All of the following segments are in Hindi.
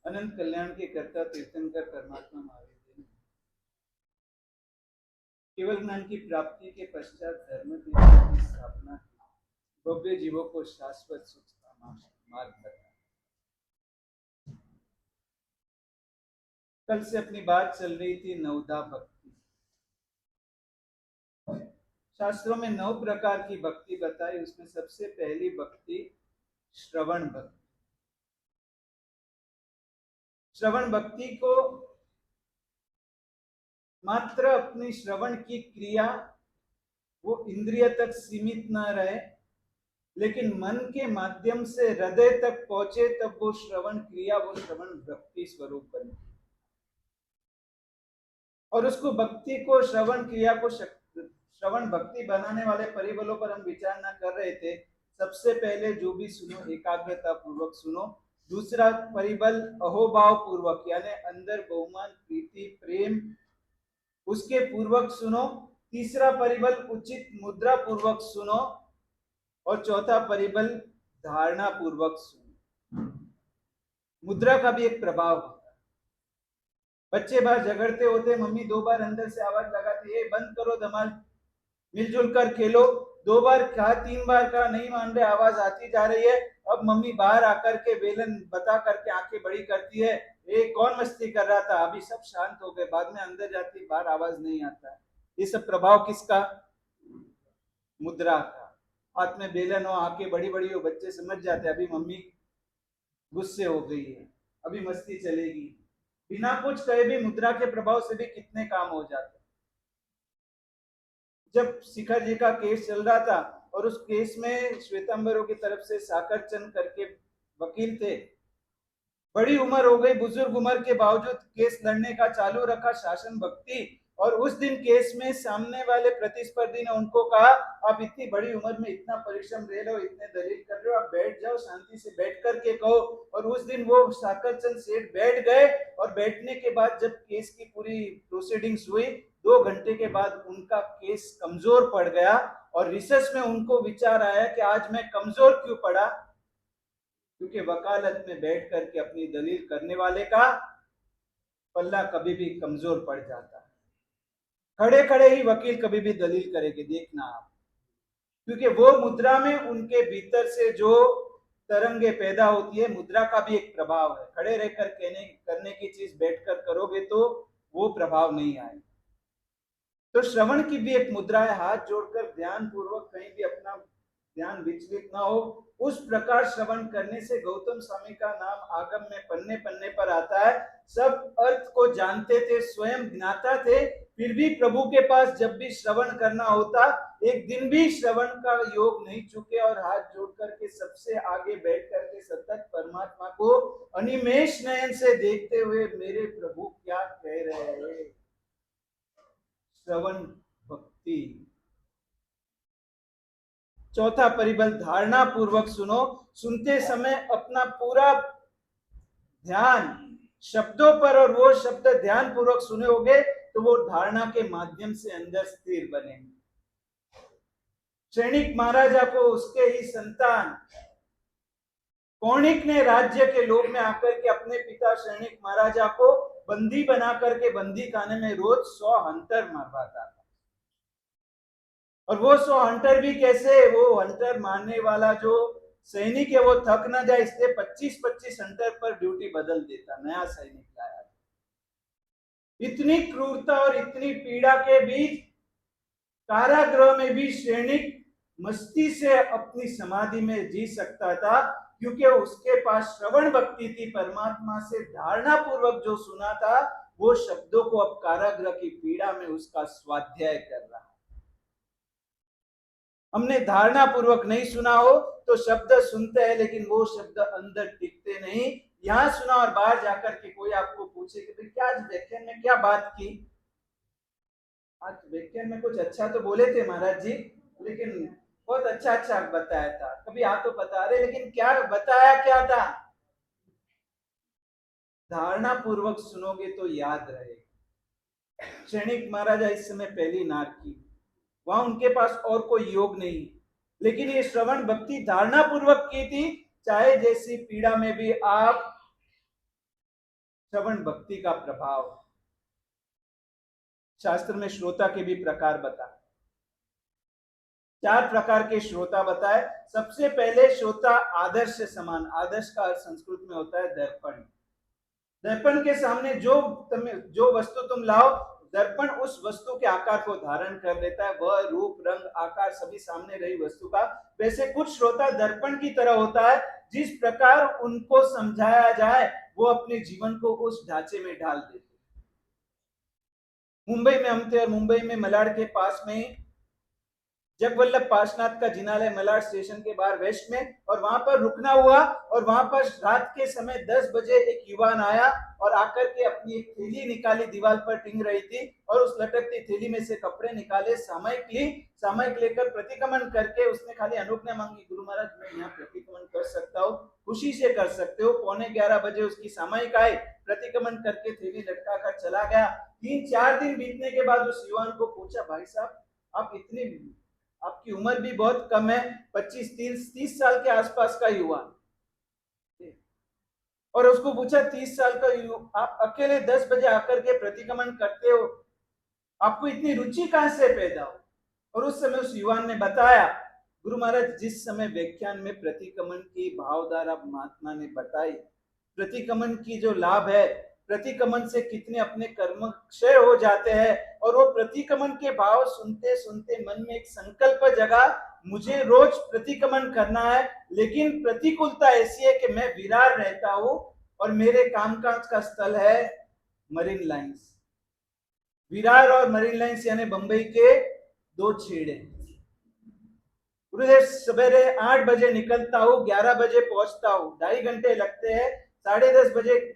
अनंत कल्याण के कर्ता तीर्थंकर परमात्मा महावीर ने केवल ज्ञान की प्राप्ति के पश्चात धर्म की स्थापना की, भव्य जीवों को शाश्वत सुख का मार्ग बताया। कल से अपनी बात चल रही थी नवदा भक्ति। शास्त्रों में 9 प्रकार की भक्ति बताई, उसमें सबसे पहली भक्ति श्रवण भक्ति। श्रवण भक्ति को मात्र अपनी श्रवण की क्रिया वो इंद्रिय तक सीमित न रहे, लेकिन मन के माध्यम से हृदय तक पहुंचे, तब वो श्रवण क्रिया, वो श्रवण भक्ति स्वरूप बने। और उसको भक्ति को, श्रवण क्रिया को श्रवण भक्ति बनाने वाले परिबलों पर हम विचार न कर रहे थे। सबसे पहले जो भी सुनो एकाग्रता पूर्वक सुनो। दूसरा परिबल अहोभाव पूर्वक, यानी अंदर बहुमान प्रीति प्रेम उसके पूर्वक सुनो। तीसरा परिबल उचित मुद्रा पूर्वक सुनो। और चौथा परिबल धारणा पूर्वक सुनो। मुद्रा का भी एक प्रभाव होता है। बच्चे बाहर झगड़ते होते, मम्मी 2 बार अंदर से आवाज लगाती है, बंद करो धमाल, मिलजुल कर खेलो। 2 बार कहा, 3 बार कहा, नहीं मान रहे, आवाज आती जा रही है। अब मम्मी बाहर आकर के बेलन बता करके आंखें बड़ी करती है, ये कौन मस्ती कर रहा था, अभी सब शांत हो गए। बाद में अंदर जाती, बाहर आवाज नहीं आता है। ये सब प्रभाव किसका? मुद्रा का। हाथ में बेलन हो, आंखें बड़ी बड़ी हो, बच्चे समझ जाते अभी मम्मी गुस्से हो गई है, अभी मस्ती चलेगी। बिना कुछ कहे भी मुद्रा के प्रभाव से भी कितने काम हो जाते। जब शिखर जी का केस चल रहा था और उस केस में श्वेतांबरों की तरफ से साकर चंद करके वकील थे, बड़ी उम्र हो गई, बुजुर्ग उम्र के बावजूद केस लड़ने का चालू रखा, शासन भक्ति। और उस दिन केस में सामने वाले प्रतिस्पर्धी ने उनको कहा, आप इतनी बड़ी उम्र में इतना परिश्रम ले लो, इतने दलील कर रहे हो, आप बैठ जाओ, शांति से बैठ करके कहो। और उस दिन वो साकरचंद सेठ बैठ गए। और बैठने के बाद जब केस की पूरी प्रोसीडिंग्स हुई, 2 घंटे के बाद उनका केस कमजोर पड़ गया। और रिसर्च में उनको विचार आया कि आज मैं कमजोर क्यों पड़ा, क्योंकि वकालत में बैठ करके अपनी दलील करने वाले का पल्ला कभी भी कमजोर पड़ जाता है। खड़े खड़े ही वकील कभी भी दलील करेंगे, देखना आप, क्योंकि वो मुद्रा में उनके भीतर से जो तरंगे पैदा होती है, मुद्रा का भी एक प्रभाव है। खड़े रहकर करने की चीज बैठकर करोगे तो वो प्रभाव नहीं आएगा। तो श्रवण की भी एक मुद्रा है, हाथ जोड़कर ध्यान पूर्वक, कहीं भी अपना ध्यान विचलित ना हो, उस प्रकार श्रवण करने से गौतम स्वामी का नाम आगम में पन्ने पन्ने पर आता है। सब अर्थ को जानते थे, स्वयं ज्ञाता थे, फिर भी प्रभु के पास जब भी श्रवण करना होता, एक दिन भी श्रवण का योग नहीं चुके और हाथ जोड़ करके सबसे आगे बैठ करके सतत परमात्मा को अनिमेष नयन से देखते हुए, मेरे प्रभु क्या कह रहे हैं। श्रवण भक्ति। चौथा परिबल धारणा पूर्वक सुनो। सुनते समय अपना पूरा ध्यान शब्दों पर, और वो शब्द ध्यान पूर्वक सुने होगे तो वो धारणा के माध्यम से अंदर स्थिर बनेंगे। सैनिक महाराजा को उसके ही संतान कौणिक ने राज्य के लोभ में आकर के अपने पिता सैनिक महाराजा को बंदी बना करके बंदी खाने में रोज 100 हंटर मरवाता था। और वो 100 हंटर भी कैसे, वो हंटर मारने वाला जो सैनिक है वो थक ना जाए, इसलिए 25-25 हंटर पर ड्यूटी बदल देता, नया सैनिक लाया। इतनी क्रूरता और इतनी पीड़ा के बीच कारागृह में भी सैनिक मस्ती से अपनी समाधि में जी सकता था, क्योंकि उसके पास श्रवण भक्ति थी। परमात्मा से धारणा पूर्वक जो सुना था, वो शब्दों को अब कारागृह की पीड़ा में उसका स्वाध्याय कर रहा। हमने धारणा पूर्वक नहीं सुना हो तो शब्द सुनते हैं, लेकिन वो शब्द अंदर टिकते नहीं। यहां सुना और बाहर जाकर के कोई आपको पूछे कि क्या आज व्याख्यान में क्या बात की, आज व्याख्यान में कुछ अच्छा तो बोले थे महाराज जी, लेकिन बहुत अच्छा अच्छा बताया था, कभी आ तो बता रहे, लेकिन क्या बताया क्या था। धारणा पूर्वक सुनोगे तो याद रहेगा। सैनिक महाराजा इस समय पहली नार की, वहां उनके पास और कोई योग नहीं, लेकिन ये श्रवण भक्ति धारणा पूर्वक की थी। चाहे जैसी पीड़ा में भी आप श्रवण भक्ति का प्रभाव। शास्त्र में श्रोता के भी प्रकार बताए, 4 प्रकार के श्रोता बताए। सबसे पहले श्रोता आदर्श समान, आदर्श का अर्थ संस्कृत में होता है दर्पण। दर्पण के सामने जो वस्तु तुम लाओ, दर्पण उस वस्तु के आकार को धारण कर लेता है, वह रूप रंग आकार सभी सामने रही वस्तु का। वैसे कुछ श्रोता दर्पण की तरह होता है, जिस प्रकार उनको समझाया जाए वो अपने जीवन को उस ढांचे में ढाल देते। मुंबई में हम थे और मुंबई में मलाड के पास में जगवल्लभ पार्शनाथ का जिनालय मलाड स्टेशन के बाहर वेस्ट में, और वहां पर रुकना हुआ। और वहां पर रात के समय 10 बजे एक युवान आया और आकर के अपनी एक थैली निकाली, दीवार पर टिंग रही थी, और उस लटकती थैली में से कपड़े निकाले, सामयिक ली, सामयिक लेकर प्रतिक्रमण करके उसने खाली अनुज्ञा मांगी, गुरु महाराज मैं यहाँ प्रतिक्रमण कर सकता हूँ? खुशी से कर सकते हो। 11:15 बजे उसकी सामयिक आई, प्रतिक्रमण करके थैली लटका कर चला गया। 3-4 दिन बीतने के बाद उस युवान को पूछा, भाई साहब आप इतनी, आपकी उम्र भी बहुत कम है, 25-30 साल के आसपास का युवा, और उसको पूछा 30 साल का आप अकेले 10 बजे आकर के प्रतिक्रमण करते हो, आपको इतनी रुचि कहां से पैदा हो? और उस समय उस युवान ने बताया, गुरु महाराज जिस समय व्याख्यान में प्रतिक्रमण की भावधारा महात्मा ने बताई, प्रतिक्रमण की जो लाभ है, प्रतिक्रमण से कितने अपने कर्म क्षय हो जाते हैं, और वो प्रतिक्रमण के भाव सुनते सुनते मन में एक संकल्प जगा, मुझे रोज प्रतिक्रमण करना है, लेकिन प्रतिकूलता ऐसी है कि मैं विरार रहता हूं और मेरे कामकाज का स्थल है मरीन लाइंस। विरार और मरीन लाइंस यानी बंबई के 2 छेड़े। गुरुदेव सवेरे 8 बजे निकलता हूँ, 11 बजे पहुंचता हूँ, 2.5 घंटे लगते हैं। 10:30 बजे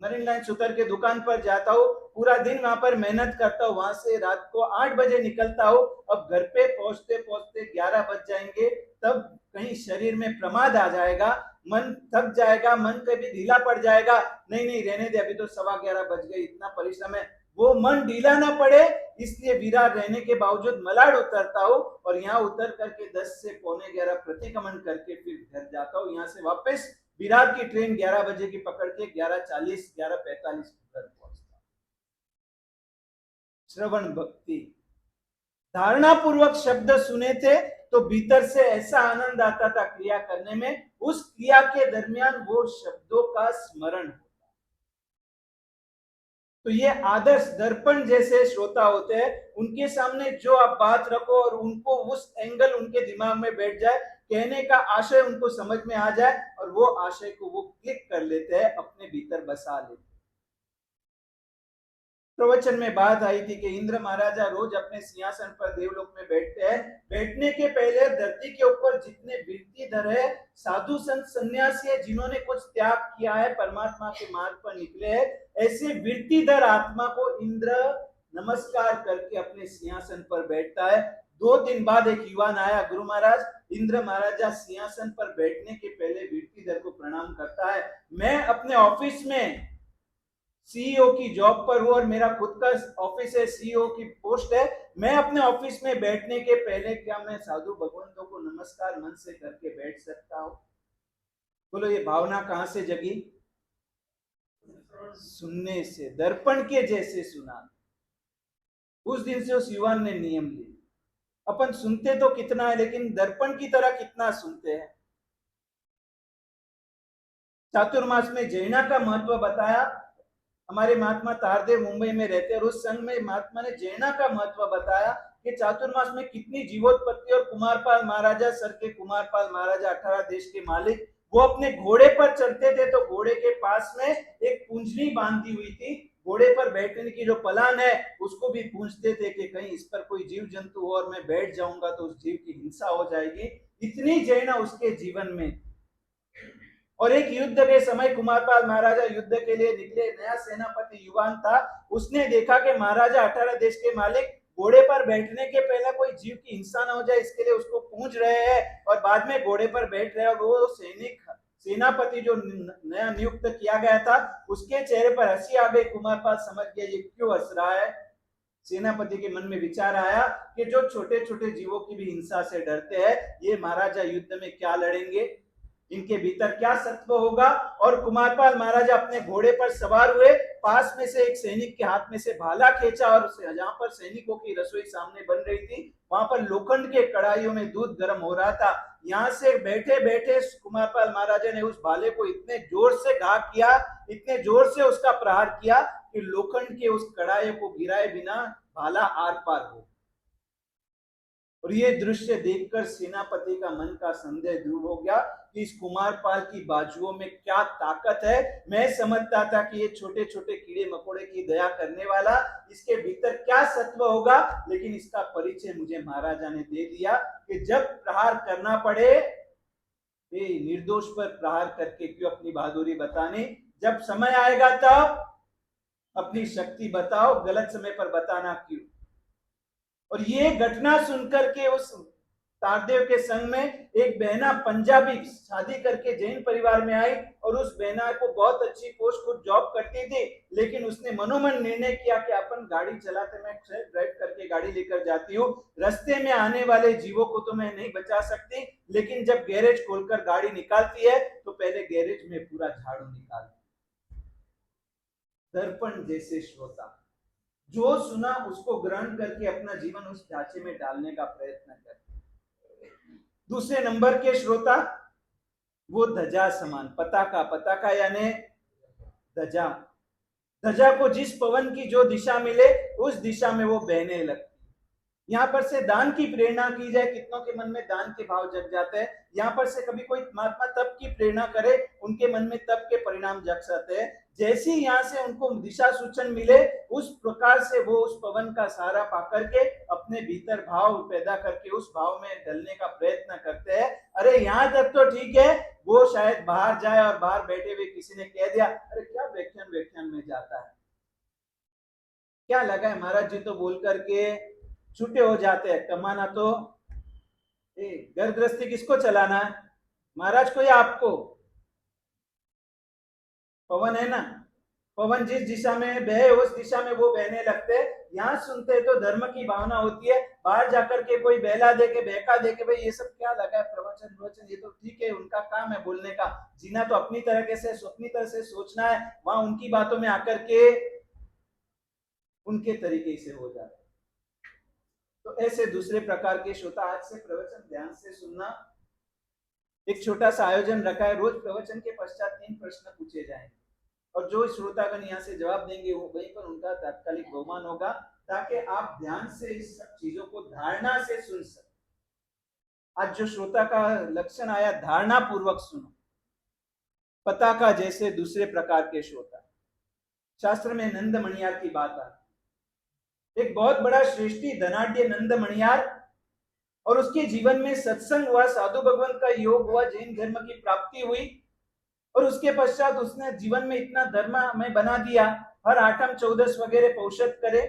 मरीन लाइन उतर के दुकान पर जाता हूँ, पूरा दिन वहां पर मेहनत करता हूँ, वहां से रात को 8 बजे निकलता हूँ। अब घर पे पहुंचते पहुंचते 11 बज जाएंगे, तब कहीं शरीर में प्रमाद आ जाएगा, मन थक जाएगा, मन कभी ढीला पड़ जाएगा, नहीं नहीं रहने दे, अभी तो 11:15 बज गए, इतना परिश्रम है, वो मन ढीला ना पड़े इसलिए विरार रहने के बावजूद मलाड उतरता हूँ, और यहाँ उतर करके 10 से 11:15 प्रतिक्रमण करके फिर घर जाता हूँ। यहाँ से वापस विरार की ट्रेन 11 बजे की पकड़ के 11:40 11:45 घर पहुंचता। श्रवण भक्ति, धारणा पूर्वक शब्द सुने थे तो भीतर से ऐसा आनंद आता था क्रिया करने में, उस क्रिया के दरमियान वो शब्दों का स्मरण होता। तो ये आदर्श दर्पण जैसे श्रोता होते हैं, उनके सामने जो आप बात रखो और उनको उस एंगल उनके दिमाग में बैठ जाए, कहने का आशय उनको समझ में आ जाए, और वो आशय को वो क्लिक कर लेते हैं, अपने भीतर बसा लेते हैं। प्रवचन में बात आई थी कि इंद्र महाराजा रोज अपने सिंहासन पर देवलोक में बैठते हैं, बैठने के पहले धरती के ऊपर जितने वृत्तिधर है, साधु संत सन्यासी है, जिन्होंने कुछ त्याग किया है, परमात्मा के मार्ग पर निकले हैं, ऐसे वृत्तिधर आत्मा को इंद्र नमस्कार करके अपने सिंहासन पर बैठता है। 2 दिन बाद एक युवान आया, गुरु महाराज इंद्र महाराजा सिंहासन पर बैठने के पहले वृत्तिधर को प्रणाम करता है, मैं अपने ऑफिस में सीईओ की जॉब पर हूं और मेरा खुद का ऑफिस है, सीईओ की पोस्ट है, मैं अपने ऑफिस में बैठने के पहले क्या मैं साधु भगवंतों को नमस्कार मन से करके बैठ सकता हूं? बोलो ये भावना कहां से जगी? सुनने से, दर्पण के जैसे सुना। उस दिन से उस युवान ने नियम लिया, अपन सुनते तो कितना है, लेकिन दर्पण की तरह कितना सुनते हैं। चातुर्मास में जैना का महत्व बताया। हमारे महात्मा तारदेव मुंबई में रहते हैं, और उस संघ में महात्मा ने जैना का महत्व बताया कि चातुर्मास में कितनी जीवोत्पत्ति, और कुमारपाल महाराजा सर के कुमारपाल महाराजा 18 देश के मालिक, वो अपने घोड़े पर चलते थे तो घोड़े के पास में एक पूंजनी बांधी हुई थी, घोड़े पर बैठने की जो पलान है उसको भी पूछते थे कि कहीं इस पर कोई जीव जंतु हो और मैं बैठ जाऊंगा तो उस जीव की हिंसा हो जाएगी, इतनी जैना उसके जीवन में। और एक युद्ध के समय कुमारपाल महाराजा युद्ध के लिए निकले, नया सेनापति युवान था, उसने देखा कि महाराजा 18 देश के मालिक घोड़े पर बैठने के पहले कोई जीव की हिंसा ना हो जाए इसके लिए उसको पूछ रहे हैं, और बाद में घोड़े पर बैठ रहे हैं, और वो सेनापति जो नया नियुक्त किया गया था उसके चेहरे पर हंसी आ गई। कुमारपाल समझ गया ये क्यों हंस रहा है। सेनापति के मन में विचार आया कि जो छोटे छोटे जीवों की भी हिंसा से डरते हैं, ये महाराजा युद्ध में क्या लड़ेंगे। इनके भीतर क्या सत्व होगा। और कुमारपाल महाराज अपने घोड़े पर सवार हुए, पास में से एक सैनिक के हाथ में से भाला खींचा और जहां पर सैनिकों की रसोई सामने बन रही थी वहां पर लोखंड के कड़ाइयों में दूध गर्म हो रहा था। यहां से बैठे बैठे कुमारपाल महाराजा ने उस भाले को इतने जोर से घा किया, इतने जोर से उसका प्रहार किया कि लोखंड के उस कड़ाई को गिराए बिना भाला आर पार हो। और ये दृश्य देखकर सेनापति का मन का संदेह दूर हो गया कि इस कुमारपाल की बाजुओं में क्या ताकत है। मैं समझता था कि ये छोटे छोटे कीड़े मकोड़े की दया करने वाला, इसके भीतर क्या सत्व होगा, लेकिन इसका परिचय मुझे महाराजा ने दे दिया कि जब प्रहार करना पड़े, ये निर्दोष पर प्रहार करके क्यों अपनी बहादुरी बताने, जब समय आएगा तब अपनी शक्ति बताओ, गलत समय पर बताना क्यों। और ये घटना सुनकर के उस तारदेव के संग में एक बहना पंजाबी शादी करके जैन परिवार में आई और उस बहना को बहुत अच्छी पोस्ट खुद जॉब करती थी, लेकिन उसने मनोमन निर्णय किया कि अपन गाड़ी चलाते, मैं ड्राइव करके गाड़ी लेकर जाती हूँ, रास्ते में आने वाले जीवों को तो मैं नहीं बचा सकती, लेकिन जब गैरेज खोलकर गाड़ी निकालती है तो पहले गैरेज में पूरा झाड़ू निकालती। दर्पण जैसे श्रोता, जो सुना उसको ग्रहण करके अपना जीवन उस ढांचे में डालने का प्रयत्न करते। दूसरे नंबर के श्रोता, वो ध्वजा समान, पताका यानी ध्वजा, ध्वजा को जिस पवन की जो दिशा मिले उस दिशा में वो बहने लगती। यहाँ पर से दान की प्रेरणा की जाए, कितनों के मन में दान के भाव जग जाते हैं। यहाँ पर से कभी कोई महात्मा तप की प्रेरणा करे, उनके मन में तप के परिणाम जग सकते हैं। जैसी यहाँ से उनको दिशा सूचन मिले, उस प्रकार से वो उस पवन का सहारा पाकर के अपने भीतर भाव पैदा करके उस भाव में ढलने का प्रयत्न करते हैं। अरे यहाँ तक तो ठीक है, वो शायद बाहर जाए और बाहर बैठे हुए किसी ने कह दिया, अरे क्या व्याख्यान में जाता है, क्या लगा है महाराज जी तो बोल करके छूटे हो जाते हैं। कमाना तो घर गृहस्थी किसको चलाना है, महाराज को या आपको? पवन है ना, पवन जिस दिशा में बहे उस दिशा में वो बहने लगते। यहाँ सुनते तो धर्म की भावना होती है, बाहर जाकर के कोई बहला दे के बहका दे के भाई ये सब क्या लगा है, प्रवचन ये तो ठीक है, उनका काम है बोलने का, जीना तो अपनी तरह से अपनी तरह से सोचना है, वहां उनकी बातों में आकर के उनके तरीके से हो जाता है। तो ऐसे दूसरे प्रकार के श्रोता, आज से प्रवचन ध्यान से सुनना। एक छोटा सा आयोजन रखा है, रोज प्रवचन के पश्चात 3 प्रश्न पूछे जाएंगे और जो श्रोतागण यहाँ से जवाब देंगे वो वहीं पर उनका तात्कालिक बहुमान होगा, ताकि आप ध्यान से इस सब चीजों को धारणा से सुन सकें। आज जो श्रोता का लक्षण आया, धारणा पूर्वक सुनो। पताका जैसे दूसरे प्रकार के श्रोता, शास्त्र में नंद मणियार की बात आती, एक बहुत बड़ा श्रेष्ठी धनाढ्य नंद मणियार, और उसके जीवन में सत्संग हुआ, साधु भगवंत का योग हुआ, जैन धर्म की प्राप्ति हुई, और उसके पश्चात उसने जीवन में इतना धर्म में बना दिया, हर आठम चौदस वगैरह पौषध करे,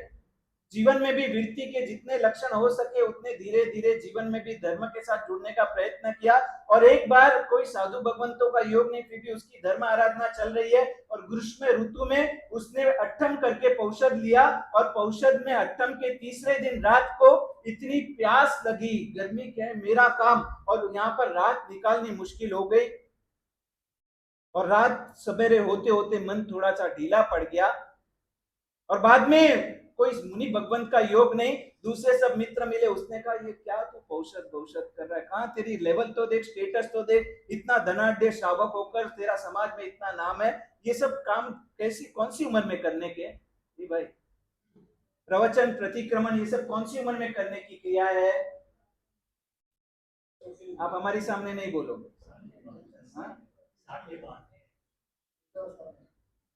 जीवन में भी वृत्ति के जितने लक्षण हो सके उतने धीरे धीरे जीवन में भी धर्म के साथ जुड़ने का प्रयत्न किया। और एक बार कोई साधु भगवंतों का योग नहीं, फिर भी उसकी धर्म आराधना चल रही है, और ग्रीष्म ऋतु में उसने अट्ठम करके पौषध लिया, और पौषध में अट्ठम के तीसरे दिन रात को इतनी प्यास लगी, गर्मी क्या है मेरा काम, और यहाँ पर रात निकालनी मुश्किल हो गई, और रात सवेरे होते होते मन थोड़ा सा ढीला पड़ गया, और बाद में कोई मुनि भगवंत का योग नहीं, दूसरे सब मित्र मिले, उसने कहा ये क्या तू पौषध कर रहा है, कहाँ तेरी लेवल तो देख, स्टेटस तो देख, इतना धनाढ्य श्रावक होकर तेरा समाज में इतना नाम है, ये सब काम कैसी कौन सी उम्र में करने के? भाई प्रवचन प्रतिक्रमण ये सब कौन सी उम्र में करने की क्रिया है? आप हमारे सामने नहीं बोलोगे।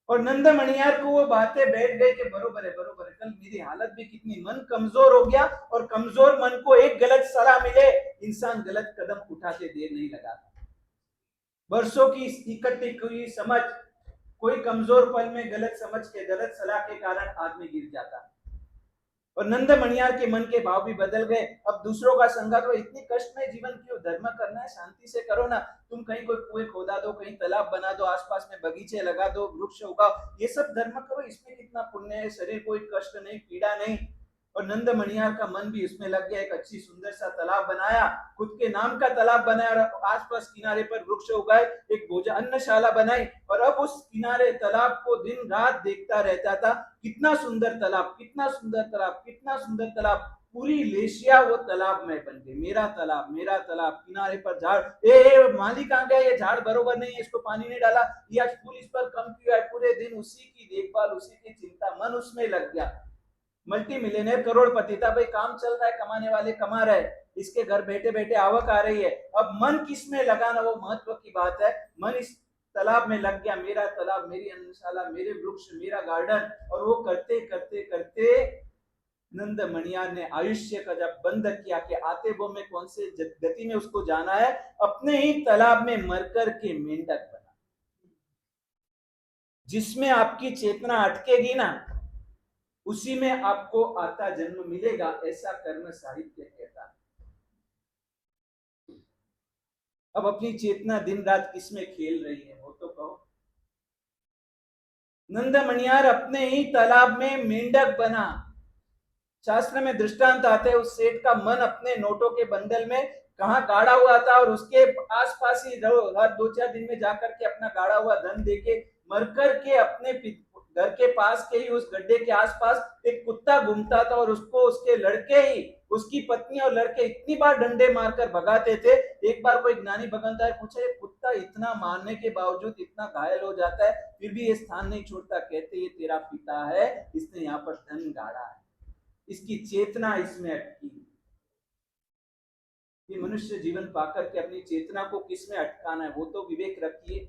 और नंद मणियार को वो बातें बैठ गई कि बरोबर है, कल मेरी हालत भी कितनी, मन कमजोर हो गया, और कमजोर मन को एक गलत सलाह मिले, इंसान गलत कदम उठाते देर नहीं लगाता। वर्षों की इकट्ठी हुई समझ, कोई कमजोर पल में गलत समझ के गलत सलाह के कारण आदमी गिर जाता। और नंद मणियार के मन के भाव भी बदल गए। अब दूसरों का संगा तो इतनी कष्ट में जीवन क्यों, धर्म करना है शांति से करो ना, तुम कहीं कोई कुएं खोदा दो, कहीं तालाब बना दो, आसपास में बगीचे लगा दो, वृक्ष उगाओ, ये सब धर्म करो, इसमें कितना पुण्य है, शरीर कोई कष्ट नहीं, पीड़ा नहीं। और नंद मणियार का मन भी उसमें लग गया। एक अच्छी सुंदर सा तालाब बनाया, खुद के नाम का तालाब बनाया और आसपास किनारे पर वृक्ष उगाए, एक भोजन अन्नशाला बनाई और अब उस किनारे तालाब को दिन रात देखता रहता था। कितना सुंदर तालाब, कितना सुंदर तालाब, कितना सुंदर तालाब। पूरी लेशिया वो तालाब में बन गई। मेरा तालाब, मेरा तालाब, किनारे पर झाड़, माली कहाँ गया, ये झाड़ बरोबर नहीं है, इसको पानी नहीं डाला, ये आज फूल इस पर कम क्यों है। पूरे दिन उसी की देखभाल, उसी की चिंता, मन उसमें लग गया। मल्टी मिलियनर करोड़पति था भाई, काम चल रहा है, कमाने वाले कमा रहे, इसके घर बैठे बैठे आवक आ रही है। अब मन किस में लगाना वो महत्व की बात है। मन इस तालाब में लग गया, मेरा तालाब, मेरी अन्नशाला, मेरे वृक्ष, मेरा गार्डन। और वो करते करते करते नंद मणियार ने आयुष्य का जब बंद किया कि आते वो में कौन से गति में उसको जाना है, अपने ही तालाब में मरकर के मेंढक बना। जिसमें आपकी चेतना अटकेगी ना, उसी में आपको आता जन्म मिलेगा, ऐसा कर्म साहित्य कहता है। अब अपनी चेतना दिन रात किस में खेल रही है वो तो कहो। नंद मणियार अपने ही तालाब में मेंढक बना। शास्त्र में दृष्टांत आते हैं, उस सेठ का मन अपने नोटों के बंडल में कहाँ गाड़ा हुआ था और उसके आसपास ही हर 2-4 दिन में जाकर के अपना गाड़ा हुआ धन देके मर कर के अपने घर के पास के ही उस गड्ढे के आसपास एक कुत्ता घूमता था और उसको उसके लड़के ही, उसकी पत्नी और लड़के इतनी बार डंडे मारकर भगाते थे। एक बार कोई ज्ञानी भगवंता पूछे, कुत्ता इतना मारने के बावजूद इतना घायल हो जाता है फिर भी ये स्थान नहीं छोड़ता। कहते ये तेरा पिता है, इसने यहाँ पर धन गाड़ा है, इसकी चेतना इसमें अटकी। ये मनुष्य जीवन पाकर के अपनी चेतना को किस में अटकाना है वो तो विवेक रखिए।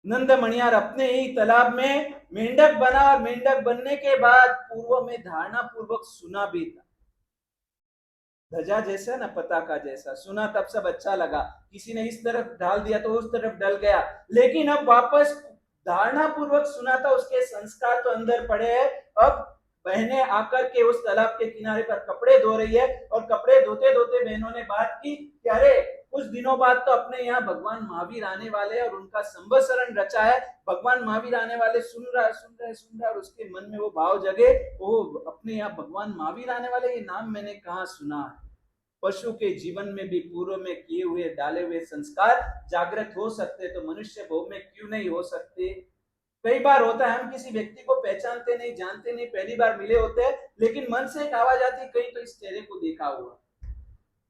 नंद मणियार अपने ही तालाब में मेंढक बना और मेंढक बनने के बाद पूर्व में धारणा पूर्वक सुना भी था। ध्वजा जैसा ना, पताका जैसा सुना, तब सब अच्छा लगा। किसी ने इस तरफ डाल दिया तो उस तरफ डल गया, लेकिन अब वापस धारणा पूर्वक सुना था, उसके संस्कार तो अंदर पड़े हैं। अब बहनें आकर के उस तालाब के किनारे पर कपड़े धो रही है और कपड़े धोते धोते बहनों ने बात की कि अरे कुछ दिनों बाद तो अपने यहाँ भगवान महावीर आने वाले और उनका संवत्सरण रचा है, भगवान महावीर आने वाले, सुन रहा और उसके मन में वो भाव जगे, वो अपने यहाँ भगवान महावीर आने वाले, ये नाम मैंने कहाँ सुना है। पशु के जीवन में भी पूर्व में किए हुए डाले हुए संस्कार जागृत हो सकते, तो मनुष्य भोग में क्यों नहीं हो सकते। कई बार होता है हम किसी व्यक्ति को पहचानते नहीं, जानते नहीं, पहली बार मिले होते हैं, लेकिन मन से एक आवाज आती है, कहीं तो इस चेहरे को देखा हुआ।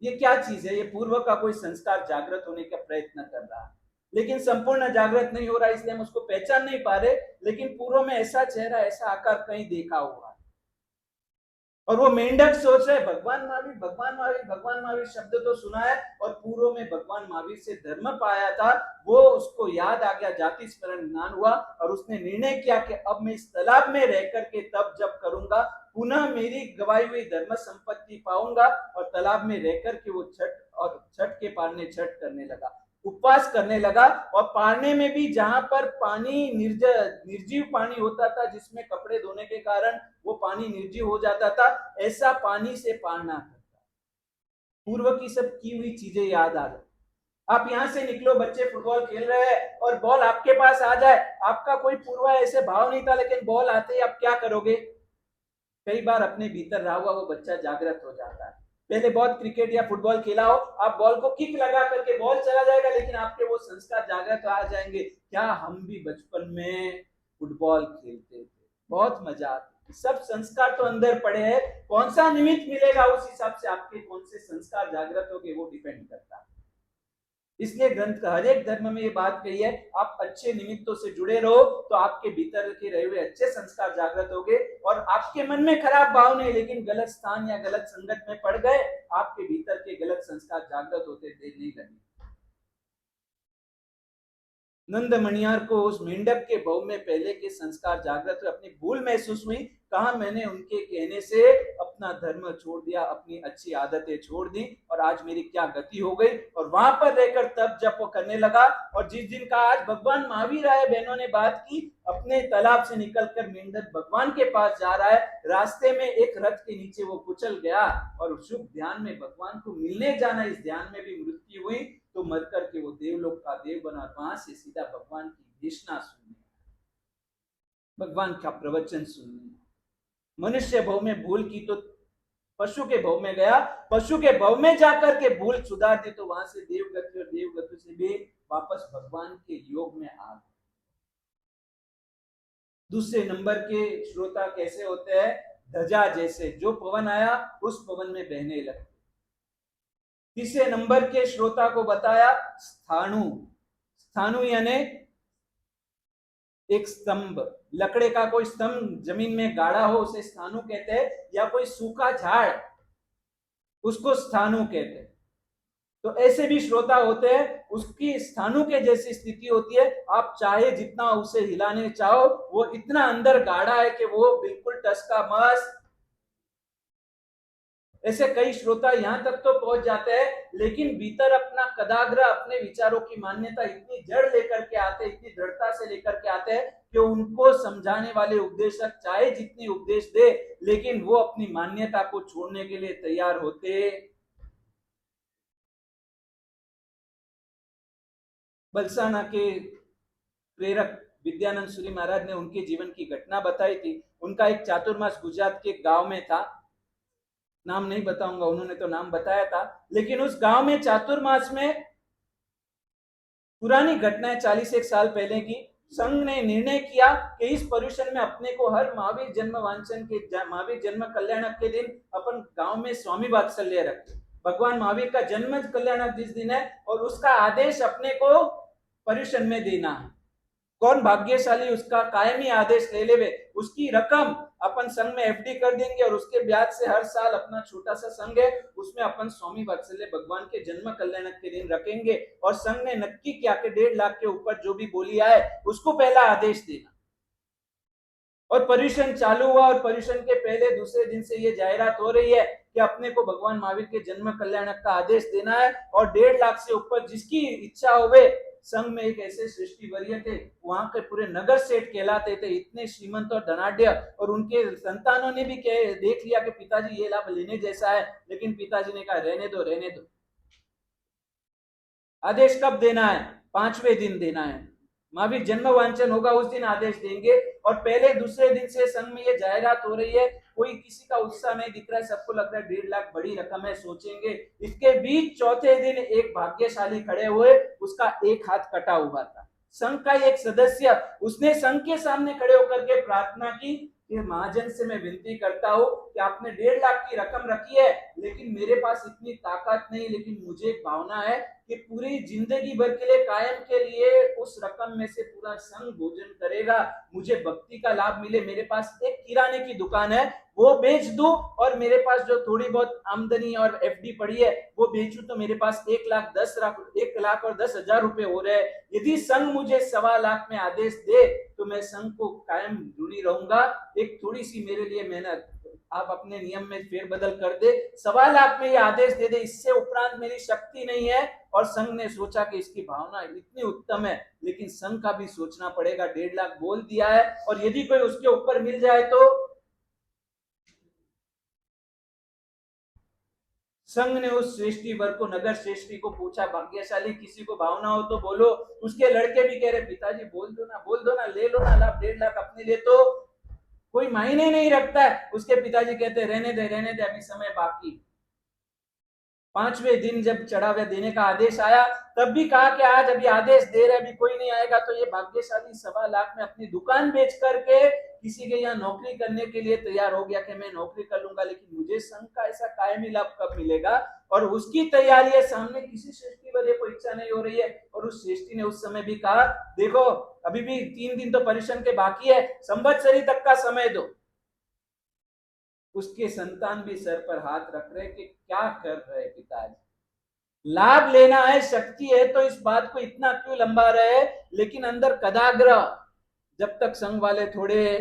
ये क्या चीज है, ये पूर्व का कोई संस्कार जागृत होने का प्रयत्न कर रहा है, लेकिन संपूर्ण जागृत नहीं हो रहा, इसलिए हम उसको पहचान नहीं पा रहे, लेकिन पूर्व में ऐसा चेहरा, ऐसा आकार कहीं देखा हुआ। और वो मेंढक सोच रहे भगवान महावीर, भगवान महावीर, भगवान महावीर शब्द तो सुना है और पूर्व में भगवान महावीर से धर्म पाया था, वो उसको याद आ गया, जाति स्मरण ज्ञान हुआ और उसने निर्णय किया कि अब मैं इस तालाब में रह करके तब जब करूंगा, पुनः मेरी गवाई हुई धर्म संपत्ति पाऊंगा। और तालाब में रह करके वो छठ के पारने छठ करने लगा, उपवास करने लगा। और पारने में भी जहां पर पानी निर्जीव पानी होता था, जिसमें कपड़े धोने के कारण वो पानी निर्जीव हो जाता था, ऐसा पानी से पारना करता। पूर्व की सब की हुई चीजें याद आ जाए। आप यहां से निकलो, बच्चे फुटबॉल खेल रहे हैं और बॉल आपके पास आ जाए, आपका कोई पूर्व ऐसे भाव नहीं था, लेकिन बॉल आते ही आप क्या करोगे। कई बार अपने भीतर रहा हुआ वो बच्चा जागृत हो जाता है। पहले बहुत क्रिकेट या फुटबॉल खेला हो, आप बॉल को किक लगा करके बॉल चला जाएगा, लेकिन आपके वो संस्कार जागृत आ जाएंगे, क्या हम भी बचपन में फुटबॉल खेलते थे, बहुत मजा आती। सब संस्कार तो अंदर पड़े हैं, कौन सा निमित्त मिलेगा उस हिसाब से आपके कौन से संस्कार जागृत होंगे वो डिपेंड करता है। इसलिए ग्रंथ का हर एक धर्म में ये बात कही है, आप अच्छे निमित्तों से जुड़े रहो तो आपके भीतर के रहे हुए अच्छे संस्कार जागृत होंगे। और आपके मन में खराब भाव नहीं, लेकिन गलत स्थान या गलत संगत में पड़ गए, आपके भीतर के गलत संस्कार जागृत होते देर नहीं लगे। नंद मणियार को उस मेंढक के भाव में पहले के संस्कार जागृत हुए, अपनी भूल महसूस हुई, कहा मैंने उनके कहने से अपना धर्म छोड़ दिया, अपनी अच्छी आदतें छोड़ दी और आज मेरी क्या गति हो गई। और वहां पर रहकर तब जब वो करने लगा, और जिस दिन का आज भगवान महावीर आए, बहनों ने बात की, अपने तालाब से निकलकर मेंढक भगवान के पास जा रहा है, रास्ते में एक रथ के नीचे वो कुचल गया और शुभ ध्यान में भगवान को मिलने जाना, इस ध्यान में भी मृत्यु हुई, तो मर करके वो देवलोक का देव बना, वहां से सीधा भगवान की देशना सुनने, भगवान का प्रवचन सुनने। मनुष्य भव में भूल की तो पशु के भव में गया, पशु के भव में जाकर के भूल सुधार दी तो वहां से देवगति और देवगति से भी वापस भगवान के योग में आ गए। दूसरे नंबर के श्रोता कैसे होते हैं? ध्वजा जैसे, जो पवन आया उस पवन में बहने लगते। तीसरे नंबर के श्रोता को बताया स्थाणु। स्थाणु यानी एक स्तंभ, लकड़े का कोई स्तंभ जमीन में गाड़ा हो उसे स्थाणु कहते हैं, या कोई सूखा झाड़ उसको स्थाणु कहते हैं। तो ऐसे भी श्रोता होते हैं, उसकी स्थाणु के जैसी स्थिति होती है, आप चाहे जितना उसे हिलाने चाहो वो इतना अंदर गाढ़ा है कि वो बिल्कुल टस का मस। ऐसे कई श्रोता यहां तक तो पहुंच जाते हैं, लेकिन भीतर अपना कदाग्र, अपने विचारों की मान्यता इतनी जड़ लेकर के आते, इतनी दृढ़ता से लेकर के आते हैं कि उनको समझाने वाले उपदेशक चाहे जितनी उपदेश दे, लेकिन वो अपनी मान्यता को छोड़ने के लिए तैयार होते। बलसाना के प्रेरक विद्यानंद सूरी महाराज ने उनके जीवन की घटना बताई थी। उनका एक चातुर्मास गुजरात के गांव में था, नाम नहीं बताऊंगा, उन्होंने तो नाम बताया था, लेकिन उस गांव में चातुर्मास में पुरानी घटनाएं 41 साल पहले की, संघ ने निर्णय किया कि इस पर्यूषण में अपने को हर महावीर जन्म वांचन के, महावीर जन्म कल्याणक के दिन अपन गांव में स्वामी वात्सल्य रखें। भगवान महावीर का जन्म कल्याणक जिस दिन है और उसका आदेश अपने को पर्यूषण में देना है। कौन भाग्यशाली उसका कायमी आदेश ले लेवे, उसकी रकम अपन संघ में एफडी कर देंगे और उसके ब्याज से हर साल अपना छोटा सा संघ है उसमें अपन स्वामी वात्सल्य भगवान के जन्म कल्याणक के दिन रखेंगे। और संघ ने नक्की किया कि 1.5 लाख के ऊपर जो भी बोली आए उसको पहला आदेश देना। और पर्यूषण चालू हुआ और पर्यूषण के पहले दूसरे दिन से ये जाहिरात हो रही है कि अपने को भगवान महावीर के जन्म कल्याणक का आदेश देना है। और 1.5 लाख से ऊपर जिसकी इच्छा होवे, संघ में एक ऐसे सृष्टि वर्य थे, वहां के पूरे नगर सेठ कहलाते थे, इतने श्रीमंत और धनाढ्य, और उनके संतानों ने भी देख लिया कि पिताजी ये लाभ लेने जैसा है, लेकिन पिताजी ने कहा रहने दो रहने दो। आदेश कब देना है? 5वें दिन देना है, महावीर जन्म वांचन होगा उस दिन आदेश देंगे। और पहले दूसरे दिन से संघ में ये जाहिरात हो रही है, कोई किसी का उत्साह नहीं दिख रहा है, सबको लग रहा है 1.5 लाख बड़ी रकम है, सोचेंगे। इसके बीच चौथे दिन एक भाग्यशाली खड़े हुए, उसका एक हाथ कटा हुआ था, संघ का एक सदस्य, उसने संघ के सामने खड़े होकर के प्रार्थना की कि महाजन से मैं विनती करता हूं कि आपने 1.5 लाख की रकम रखी है, लेकिन मेरे पास इतनी ताकत नहीं, लेकिन मुझे एक भावना है कि पूरी जिंदगी भर के लिए, कायम के लिए उस रकम में से पूरा संघ भोजन करेगा, मुझे भक्ति का लाभ मिले। मेरे पास एक किराने की दुकान है, वो बेच दूं, और मेरे पास जो थोड़ी बहुत आमदनी और एफडी पड़ी है वो बेचूं, तो मेरे पास 1,10,000 रुपए हो रहे हैं। यदि संघ मुझे 1.25 लाख में आदेश दे तो मैं संघ को कायम ऋणी रहूंगा। एक थोड़ी सी मेरे लिए मेहनत आप अपने नियम में फेरबदल कर दे, 1.25 लाख में ये आदेश दे दे, इससे उपरांत मेरी शक्ति नहीं है। और संघ ने सोचा कि इसकी भावना इतनी उत्तम है, लेकिन संघ का भी सोचना पड़ेगा, 1.5 लाख बोल दिया है, और यदि कोई उसके ऊपर मिल जाए तो। संघ ने उस श्रेष्ठी वर्ग को, नगर श्रेष्ठी को पूछा, भाग्यशाली किसी को भावना हो तो बोलो। उसके लड़के भी कह रहे पिताजी बोल दो ना, ले लो ना लाभ, 1.5 लाख अपने लिए तो कोई मायने नहीं रखता है। उसके पिताजी कहते रहने दे, अभी समय बाकी। 5वें दिन जब चढ़ावा देने का आदेश आया, तब भी कहा कि आज अभी आदेश दे रहे, अभी कोई नहीं आएगा, तो ये भाग्यशाली 1.25 लाख में अपनी दुकान बेच करके किसी के यहाँ नौकरी करने के लिए तैयार हो गया कि मैं नौकरी कर लूंगा, लेकिन मुझे संघ का ऐसा कायमी लाभ कब मिलेगा। और उसकी तैयारी है, सामने किसी श्रेष्ठी वाले को इच्छा नहीं हो रही है। और उस श्रेष्ठी ने उस समय भी कहा देखो अभी भी 3 दिन तो परिश्रम के बाकी है, संवत्सरी तक का समय दो। उसके संतान भी सर पर हाथ रख रहे कि क्या कर रहे पिताजी, लाभ लेना है, शक्ति है, तो इस बात को इतना क्यों लंबा रहे। लेकिन अंदर कदाग्रह, जब तक संघ वाले थोड़े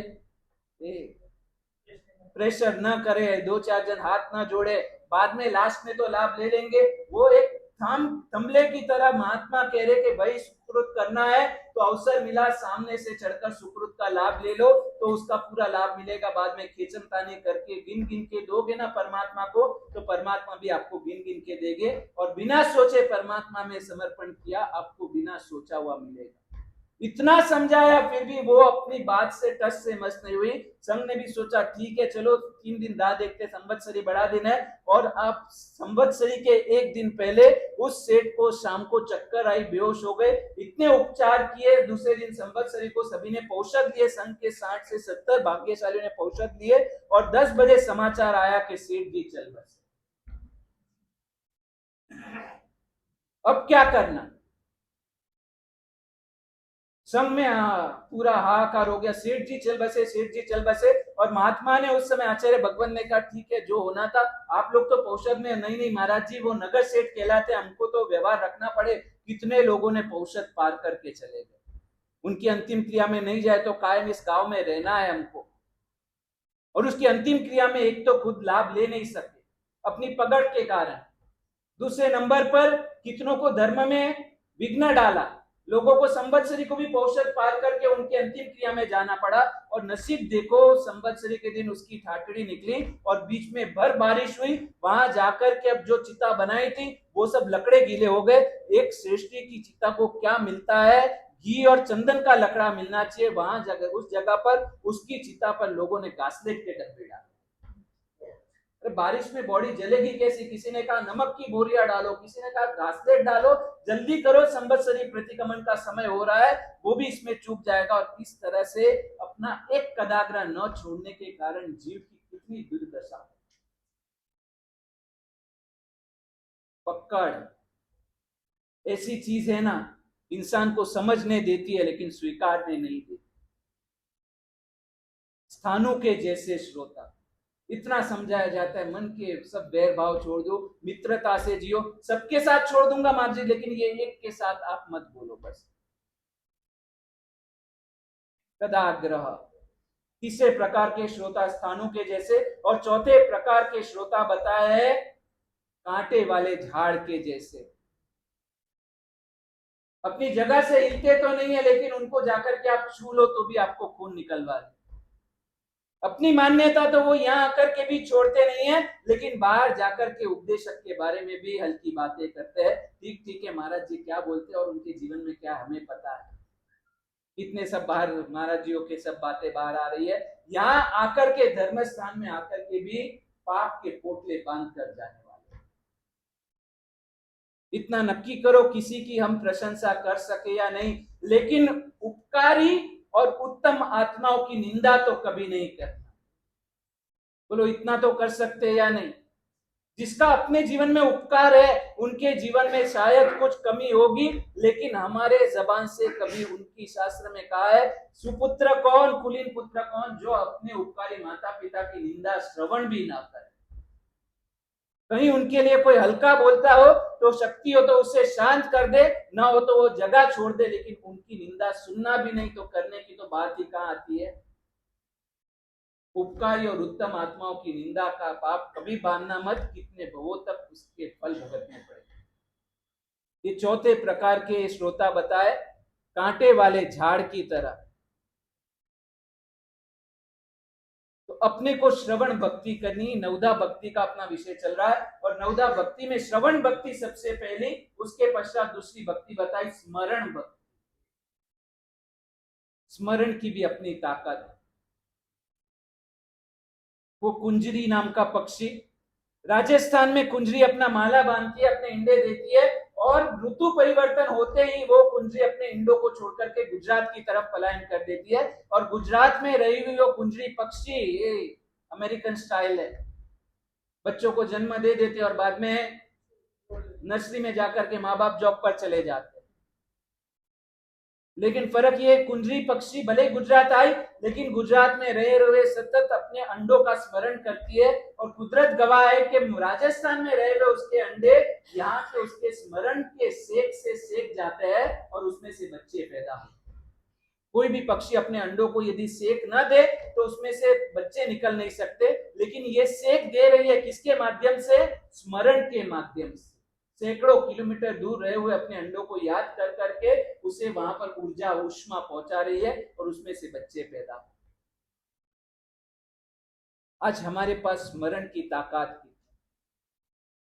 प्रेशर न करे, 2-4 जन हाथ न जोड़े, बाद में लास्ट में तो लाभ ले लेंगे। वो एक थमले की तरह महात्मा कह रहे कि भाई सुकृत करना है तो अवसर मिला, सामने से चढ़कर सुकृत का लाभ ले लो तो उसका पूरा लाभ मिलेगा। बाद में खेचन तानी करके गिन गिन के दोगे ना परमात्मा को, तो परमात्मा भी आपको गिन गिन के देंगे। और बिना सोचे परमात्मा में समर्पण किया, आपको बिना सोचा हुआ मिलेगा। इतना समझाया फिर भी वो अपनी बात से टस से मस नहीं हुई। संघ ने भी सोचा ठीक है चलो 3 दिन राह देखते, संवत्सरी बड़ा दिन है। और आप संवत्सरी के एक दिन पहले उस सेठ को शाम को चक्कर आई, बेहोश हो गए। इतने उपचार किए, दूसरे दिन संवत्सरी को सभी ने पौषध लिए, संघ के 60 से 70 भाग्यशालियों ने पौषध लिए। और 10 बजे समाचार आया कि सेठ जी चल बसे। अब क्या करना, सब में पूरा हाहाकार हो गया। सेठ जी चल बसे, सेठ जी चल बसे। और महात्मा ने उस समय, आचार्य भगवान ने कहा ठीक है जो होना था, आप लोग तो पौषध में, नहीं नहीं महाराज जी वो नगर सेठ कहलाते, हमको तो व्यवहार रखना पड़े। कितने लोगों ने पौषध पार करके चले गए, उनकी अंतिम क्रिया में नहीं जाए तो कायम इस गांव में रहना है हमको। और उसकी अंतिम क्रिया में एक तो खुद लाभ ले नहीं सकते अपनी पकड़ के कारण, दूसरे नंबर पर कितनों को धर्म में विघ्न डाला, लोगों को संवत्सरी को भी पौषध पार करके उनकी अंतिम क्रिया में जाना पड़ा। और नसीब देखो संवत्सरी के दिन उसकी ठाटड़ी निकली और बीच में भर बारिश हुई। वहां जाकर के अब जो चिता बनाई थी वो सब लकड़े गीले हो गए। एक श्रेष्ठी की चिता को क्या मिलता है, घी और चंदन का लकड़ा मिलना चाहिए। वहां जगह, उस जगह पर उसकी चिता पर लोगों ने घासलेट के डब्बे डाले। अरे बारिश में बॉडी जलेगी कैसी, किसी ने कहा नमक की बोरियां डालो, किसी ने कहा घासलेट डालो, जल्दी करो संवत्सरी प्रतिक्रमण का समय हो रहा है, वो भी इसमें चूक जाएगा। और इस तरह से अपना एक कदाग्रा न छोड़ने के कारण जीव की कितनी दुर्दशा। पकड़ ऐसी चीज है ना, इंसान को समझने देती है लेकिन स्वीकारने नहीं देती। स्थानों के जैसे श्रोता, इतना समझाया जाता है मन के सब वैर भाव छोड़ दो, मित्रता से जियो। सबके साथ छोड़ दूंगा माँ जी, लेकिन ये एक के साथ आप मत बोलो बस। तदाग्रह, तीसरे प्रकार के श्रोता स्थानों के जैसे। और चौथे प्रकार के श्रोता बताया है कांटे वाले झाड़ के जैसे। अपनी जगह से हिलते तो नहीं है लेकिन उनको जाकर के आप छू लो तो भी आपको खून निकलवा दे। अपनी मान्यता तो वो यहाँ आकर के भी छोड़ते नहीं है, लेकिन बाहर जाकर के उपदेशक के बारे में भी हल्की बातें करते हैं। ठीक ठीक है महाराज जी क्या बोलते हैं और उनके जीवन में क्या हमें पता है। कितने सब बाहर महाराज जियों के सब बातें बाहर आ रही है। यहाँ आकर के धर्म स्थान में आकर के भी पाप के पोटले बांध कर जाने वाले। इतना नक्की करो किसी की हम प्रशंसा कर सके या नहीं, लेकिन उपकारी और उत्तम आत्माओं की निंदा तो कभी नहीं करना। बोलो इतना तो कर सकते या नहीं। जिसका अपने जीवन में उपकार है उनके जीवन में शायद कुछ कमी होगी, लेकिन हमारे जबान से कभी उनकी, शास्त्र में कहा है सुपुत्र कौन, कुलीन पुत्र कौन, जो अपने उपकारी माता पिता की निंदा श्रवण भी ना करे। कहीं उनके लिए कोई हल्का बोलता हो तो शक्ति हो तो उससे शांत कर दे, ना हो तो वो जगह छोड़ दे, लेकिन उनकी निंदा सुनना भी नहीं तो करने की तो बात ही कहां आती है। उपकारी और उत्तम आत्माओं की निंदा का पाप कभी बांधना मत, कितने भवों तक उसके फल भुगतने पड़े। ये चौथे प्रकार के श्रोता बताए कांटे वाले झाड़ की तरह। तो अपने को श्रवण भक्ति करनी, नवदा भक्ति का अपना विषय चल रहा है। और नवदा भक्ति में श्रवण भक्ति सबसे पहली, उसके पश्चात दूसरी भक्ति बताई स्मरण भक्ति। स्मरण की भी अपनी ताकत है। वो कुंजरी नाम का पक्षी, राजस्थान में कुंजरी अपना माला बांधती है, अपने इंडे देती है, और ऋतु परिवर्तन होते ही वो कुंजरी अपने इंडों को छोड़कर के गुजरात की तरफ पलायन कर देती है। और गुजरात में रही हुई वो कुंजरी पक्षी, ये अमेरिकन स्टाइल है, बच्चों को जन्म दे देते और बाद में नर्सरी में जाकर के माँ बाप जॉब पर चले जाते। लेकिन फर्क ये, कुंजरी पक्षी भले गुजरात आई लेकिन गुजरात में रहे हुए सतत अपने अंडों का स्मरण करती है। और कुदरत गवाह है कि राजस्थान में रहे हुए उसके अंडे यहाँ के उसके स्मरण के सेक से सेक जाते हैं और उसमें से बच्चे पैदा होते। कोई भी पक्षी अपने अंडों को यदि सेक न दे तो उसमें से बच्चे निकल नहीं सकते, लेकिन ये सेक दे रही है किसके माध्यम से, स्मरण के माध्यम से। सैकड़ों किलोमीटर दूर रहे हुए अपने अंडों को याद कर करके उसे वहां पर ऊर्जा ऊष्मा पहुंचा रही है और उसमें से बच्चे पैदा। आज हमारे पास स्मरण की ताकत,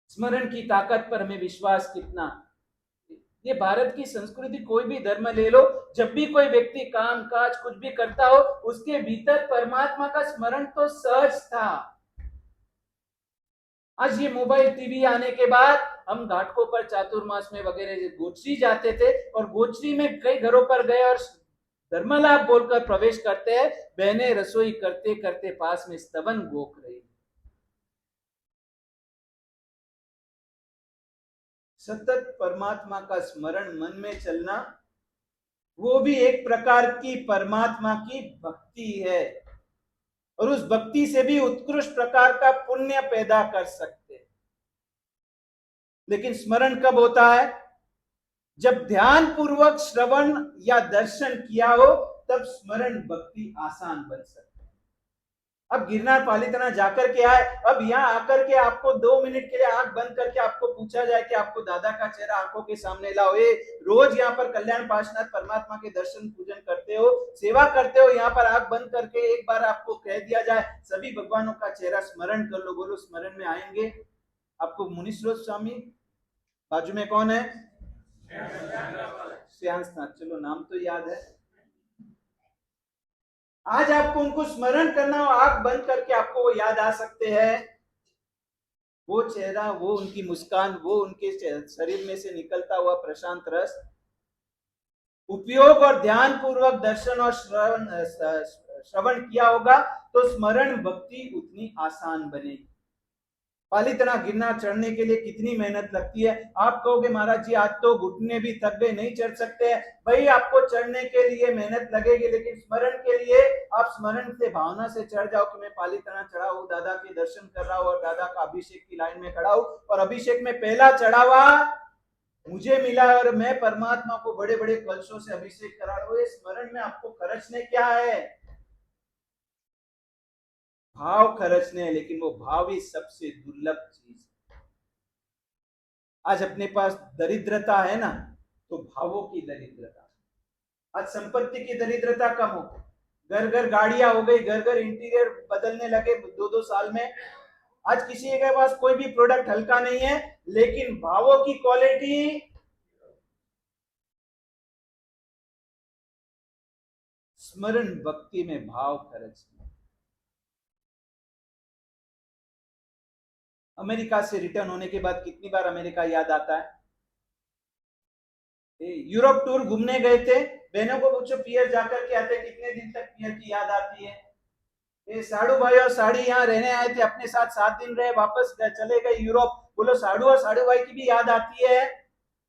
स्मरण की ताकत पर हमें विश्वास कितना। ये भारत की संस्कृति, कोई भी धर्म ले लो, जब भी कोई व्यक्ति काम काज कुछ भी करता हो, उसके भीतर परमात्मा का स्मरण तो सहज था। आज ये मोबाइल टीवी आने के बाद हम घाटकों पर चातुर्मास में वगैरह गोचरी जाते थे, और गोचरी में कई घरों पर गए और धर्मलाभ बोलकर प्रवेश करते हैं, बहनें रसोई करते करते पास में स्तवन गोक रही। सतत परमात्मा का स्मरण मन में चलना, वो भी एक प्रकार की परमात्मा की भक्ति है, और उस भक्ति से भी उत्कृष्ट प्रकार का पुण्य पैदा कर सकते हैं। लेकिन स्मरण कब होता है? जब ध्यान पूर्वक श्रवण या दर्शन किया हो, तब स्मरण भक्ति आसान बन सकती है। अब गिरनार पालितना जाकर के आए, अब यहाँ आकर के आपको 2 मिनट के लिए आंख बंद करके आपको पूछा जाए कि आपको दादा का चेहरा आंखों के सामने लाओ, ये रोज यहाँ पर कल्याण पार्षनाथ परमात्मा के दर्शन पूजन करते हो, सेवा करते हो, यहाँ पर आंख बंद करके एक बार आपको कह दिया जाए सभी भगवानों का चेहरा स्मरण कर लो, बोलो स्मरण में आएंगे आपको? मुनीश्वर स्वामी बाजू में कौन है? श्रेयांसनाथ, चलो नाम तो याद है। आज आपको उनको स्मरण करना हो, आंख बंद करके आपको वो याद आ सकते हैं, वो चेहरा, वो उनकी मुस्कान, वो उनके शरीर में से निकलता हुआ प्रशांत रस। उपयोग और ध्यान पूर्वक दर्शन और श्रवण किया होगा तो स्मरण भक्ति उतनी आसान बनेगी। पालितना गिरनार चढ़ने के लिए कितनी मेहनत लगती है। आप कहोगे महाराज जी आज तो घुटने भी थक गए, नहीं चढ़ सकते। भाई आपको चढ़ने के लिए मेहनत लगेगी, लेकिन स्मरण के लिए आप स्मरण से भावना से चढ़ जाओ कि मैं पालितना चढ़ा हूं, दादा के दर्शन कर रहा हूं और दादा का अभिषेक की लाइन में खड़ा हूं, और अभिषेक में पहला चढ़ावा मुझे मिला है और मैं परमात्मा को बड़े बड़े कलशों से अभिषेक करा रहा हूं। ये स्मरण में आपको खर्चने क्या है? भाव खर्चने हैं, लेकिन वो भाव ही सबसे दुर्लभ चीज है। आज अपने पास दरिद्रता है ना, तो भावों की दरिद्रता। आज संपत्ति की दरिद्रता कम हो, घर घर गाड़ियां हो गई, घर घर इंटीरियर बदलने लगे 2-2 साल में। आज किसी के पास कोई भी प्रोडक्ट हल्का नहीं है, लेकिन भावों की क्वालिटी, स्मरण भक्ति में भाव खर्च। अमेरिका से रिटर्न होने के बाद कितनी बार अमेरिका याद आता है? यूरोप टूर घूमने गए थे, बहनों को पूछो पियर जाकर के आते कितने दिन तक पियर की याद आती है? ये साड़ू भाई और साड़ी यहाँ रहने आए थे, अपने साथ 7 दिन रहे, वापस चले गए यूरोप। बोलो साड़ू और साड़ू भाई की भी याद आती है,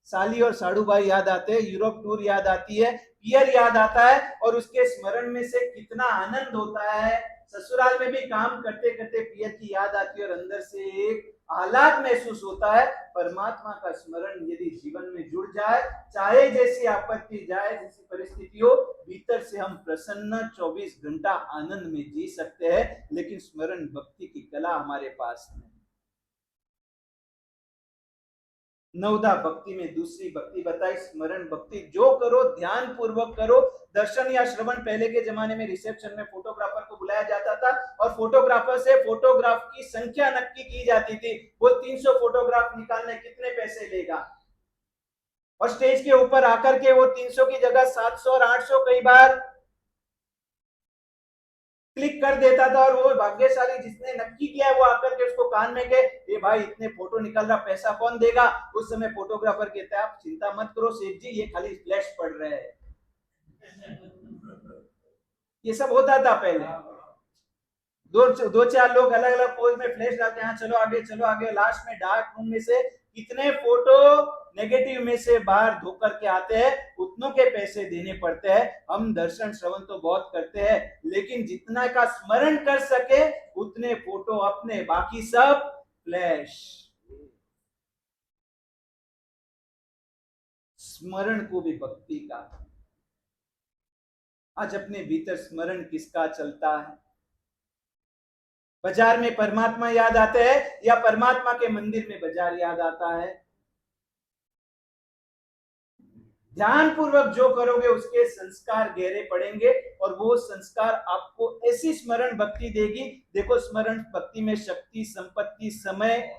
साली और साड़ू भाई याद आते हैं, यूरोप टूर याद आती है, पियर याद आता है, और उसके स्मरण में से कितना आनंद होता है। ससुराल में भी काम करते करते पियर की याद आती है और अंदर से एक आह्लाद महसूस होता है। परमात्मा का स्मरण यदि जीवन में जुड़ जाए, चाहे जैसी आपत्ति जाए, जैसी परिस्थिति हो, भीतर से हम प्रसन्न 24 घंटा आनंद में जी सकते हैं। लेकिन स्मरण भक्ति की कला हमारे पास नहीं। नवदा भक्ति में दूसरी भक्ति बताई स्मरण भक्ति। जो करो ध्यान पूर्वक करो। दर्शन या श्रवण, पहले के जमाने में रिसेप्शन में फोटोग्राफर को बुलाया जाता था और फोटोग्राफर से फोटोग्राफ की संख्या नक्की की जाती थी। वो 300 फोटोग्राफ निकालने कितने पैसे लेगा, और स्टेज के ऊपर आकर के वो 300 की जगह 700 और 800 कई बार क्लिक कर देता था। और वो भाग्यशाली जिसने नक्की किया है वो आकर के उसको कान में गए, ये भाई इतने फोटो निकल रहा, पैसा कौन देगा? उस समय फोटोग्राफर कहता है आप चिंता मत करो सेठ जी, ये खाली फ्लैश पड़ रहे हैं। ये सब होता था पहले। दो चार लोग अलग अलग पोज में फ्लैश डालते हैं, चलो आगे चलो आगे। लास्ट में डार्क रूम में से कितने फोटो नेगेटिव में से बाहर धोकर के आते हैं, उतनों के पैसे देने पड़ते हैं। हम दर्शन श्रवण तो बहुत करते हैं, लेकिन जितना का स्मरण कर सके उतने फोटो अपने, बाकी सब फ्लैश। स्मरण को भी भक्ति का। आज अपने भीतर स्मरण किसका चलता है? बाजार में परमात्मा याद आते हैं या परमात्मा के मंदिर में बाजार याद आता है? ध्यान पूर्वक जो करोगे उसके संस्कार गहरे पड़ेंगे, और वो संस्कार आपको ऐसी स्मरण भक्ति देगी। देखो स्मरण भक्ति में शक्ति, संपत्ति, समय,